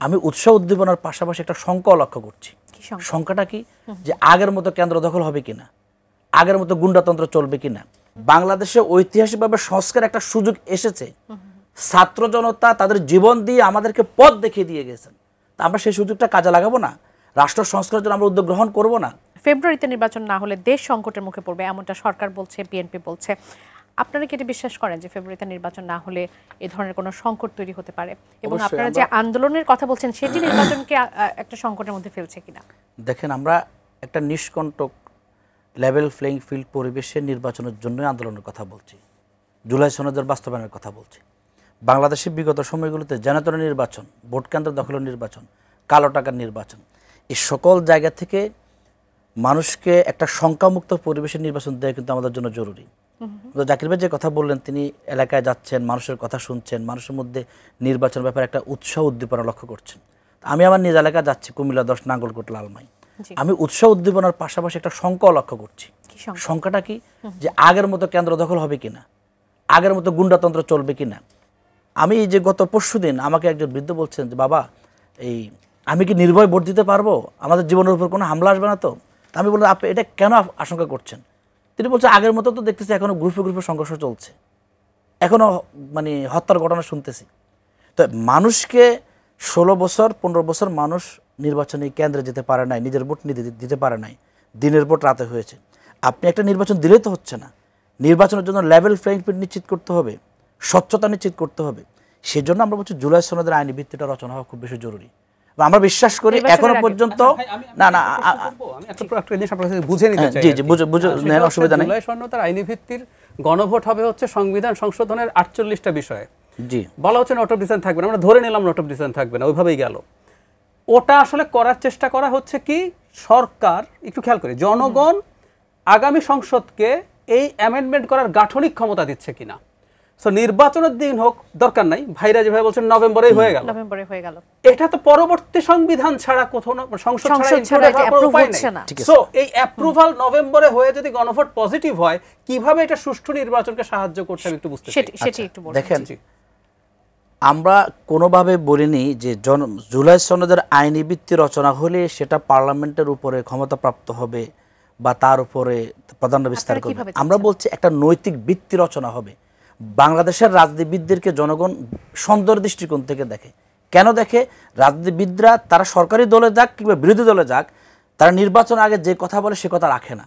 আমি উৎসাহ উদ্দীপনার পাশাপাশি একটা শঙ্কাও লক্ষ্য করছি। শঙ্কাটা কি? যে আগের মতো কেন্দ্র দখল হবে কিনা, আগের মতো গুন্ডাতন্ত্র চলবে কিনা। বাংলাদেশে ঐতিহাসিকভাবে সংস্কার একটা সুযোগ এসেছে, ছাত্র জনতা তাদের জীবন দিয়ে আমাদেরকে পথ দেখিয়ে দিয়ে গেছেন। তা আমরা সেই সুযোগটা কাজে লাগাবো না? রাষ্ট্র সংস্কারের জন্য আমরা উদ্যোগ গ্রহণ করবো না? ফেব্রুয়ারিতে নির্বাচন না হলে দেশ সংকটের মুখে পড়বে, এমনটা সরকার বলছে, বিএনপি বলছে। আপনারা কি এটা বিশ্বাস করেন যে ফেব্রুয়ারিতে নির্বাচন না হলে এ ধরনের কোনো সংকট তৈরি হতে পারে? এবং আপনারা যে আন্দোলনের কথা বলছেন সেটি নির্বাচনকে একটা সংকটের মধ্যে ফেলছে কিনা? দেখেন, আমরা একটা নিষ্কণ্টক লেভেল প্লেইং ফিল্ড পরিবেশে নির্বাচনের জন্য আন্দোলনের কথা বলছি, জুলাই সনদের বাস্তবায়নের কথা বলছি। বাংলাদেশের বিগত সময়গুলোতে জনতর নির্বাচন, ভোট কেন্দ্র দখলের নির্বাচন, কালো টাকার নির্বাচন, এই সকল জায়গা থেকে মানুষকে একটা শঙ্কামুক্ত পরিবেশে নির্বাচন দেওয়া কিন্তু আমাদের জন্য জরুরি। জাকির ভাই যে কথা বললেন, তিনি এলাকায় যাচ্ছেন, মানুষের কথা শুনছেন, মানুষের মধ্যে নির্বাচনের ব্যাপারে একটা উৎসাহ উদ্দীপনা লক্ষ্য করছেন। আমি আমার নিজ এলাকায় যাচ্ছি, কুমিল্লা 10 নাঙ্গলকোট লালমাই। আমি উৎসাহ উদ্দীপনার পাশাপাশি একটা শঙ্কাও লক্ষ্য করছি। শঙ্কাটা কি? যে আগের মতো কেন্দ্র দখল হবে কিনা, আগের মতো গুন্ডাতন্ত্র চলবে কিনা। আমি যে গত পরশুদিন আমাকে একজন বৃদ্ধ বলছেন যে বাবা, আমি কি নির্ভয় ভোট দিতে পারবো? আমাদের জীবনের উপর কোনো হামলা আসবে না তো? আমি বললাম, আপনি এটা কেন আশঙ্কা করছেন? তিনি বলছেন, আগের মতো তো দেখতেছি এখনো গ্রুপে গ্রুপে সংঘর্ষ চলছে, এখনো হত্যার ঘটনা শুনতেছি। তো মানুষকে 16 বছর 15 বছর মানুষ নির্বাচনী কেন্দ্রে যেতে পারে নাই, নিজের ভোট দিতে পারে নাই, দিনের ভোট রাতে হয়েছে। আপনি একটা নির্বাচন দিলেই তো হচ্ছে না। নির্বাচনের জন্য লেভেল প্লেইং ফিল্ড নিশ্চিত করতে হবে, স্বচ্ছতা নিশ্চিত করতে হবে। সেজন্য আমরা বলছি জুলাই সনদের আইনি ভিত্তিটা রচনা হওয়া খুব বেশি জরুরি। আমরা বিশ্বাস করি এখনো পর্যন্ত বুঝে নিতে চাই। অসুবিধা নেই। জুলাই সনদের আইনি ভিত্তির গণভোট হবে হচ্ছে সংবিধান সংশোধনের 48টা বিষয়ে। জি, বলা হচ্ছে নোট অফ ডিসেন্ট থাকবে না, আমরা ধরে নিলাম নোট অফ ডিসেন্ট থাকবে না, ওইভাবেই গেল। ওটা আসলে করার চেষ্টা করা হচ্ছে কি, সরকার একটু খেয়াল করে জনগণ আগামী সংসদকে এই অ্যামেন্ডমেন্ট করার গাঠনিক ক্ষমতা দিচ্ছে কিনা। সো নির্বাচনের দিন হোক, দরকার নাই, ভাইরা যেভাবে বলছেন নভেম্বরেই হয়ে গেল, এটা তো পরবর্তী সংবিধান ছাড়া কোথাও সংসদ ছাড়া উপায় নেই। সো এই অ্যাপ্রুভাল নভেম্বরে হয়ে যদি গণভোট পজিটিভ হয়, কিভাবে এটা সুষ্ঠু নির্বাচনকে সাহায্য করতে হবে একটু বুঝতে চাই। দেখেন, আমরা কোনোভাবে বলিনি যে জুলাই সনদের আইনি ভিত্তি রচনা হলে সেটা পার্লামেন্টের উপরে ক্ষমতাপ্রাপ্ত হবে বা তার উপরে প্রাধান্য বিস্তার করবে। আমরা বলছি একটা নৈতিক ভিত্তি রচনা হবে। বাংলাদেশের রাজনীতিবিদদেরকে জনগণ সুন্দর দৃষ্টিকোণ থেকে দেখে। কেন দেখে? রাজনীতিবিদরা তারা সরকারি দলে যাক কিংবা বিরোধী দলে যাক, তারা নির্বাচন আগে যে কথা বলে সে কথা রাখে না।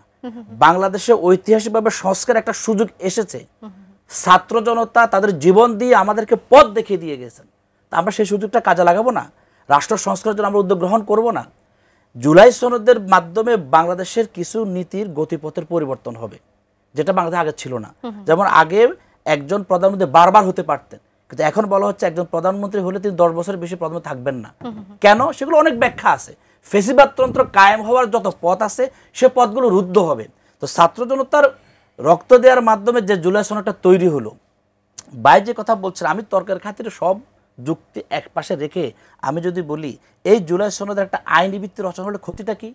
বাংলাদেশে ঐতিহাসিকভাবে সংস্কার একটা সুযোগ এসেছে, ছাত্র জনতা তাদের জীবন দিয়ে আমাদেরকে পথ দেখিয়ে দিয়ে গেছেন। তা আমরা সেই সুযোগটা কাজে লাগাবো না? রাষ্ট্র সংস্কারের জন্য আমরা উদ্যোগ গ্রহণ করব না? জুলাই সনদের মাধ্যমে বাংলাদেশের কিছু নীতির গতিপথের পরিবর্তন হবে, যেটা বাংলাদেশে আগে ছিল না। যেমন আগে একজন প্রধানমন্ত্রী বারবার হতে পারতেন, কিন্তু এখন বলা হচ্ছে একজন প্রধানমন্ত্রী হলে তিনি 10 বছরের বেশি প্রধানমন্ত্রী থাকবেন না। কেন? সেগুলো অনেক ব্যাখ্যা আছে। ফেসিবাদতন্ত্র কায়েম হওয়ার যত পথ আছে সে পথগুলো রুদ্ধ হবে। তো ছাত্র জনতার রক্ত দেওয়ার মাধ্যমে যে জুলাই সনদটা তৈরি হলো, ভাই যে কথা বলছেন, আমি তর্কের খাতিরে সব যুক্তি এক পাশে রেখে আমি যদি বলি এই জুলাই সনদের একটা আইনি ভিত্তি রচনা হলে ক্ষতিটা কি?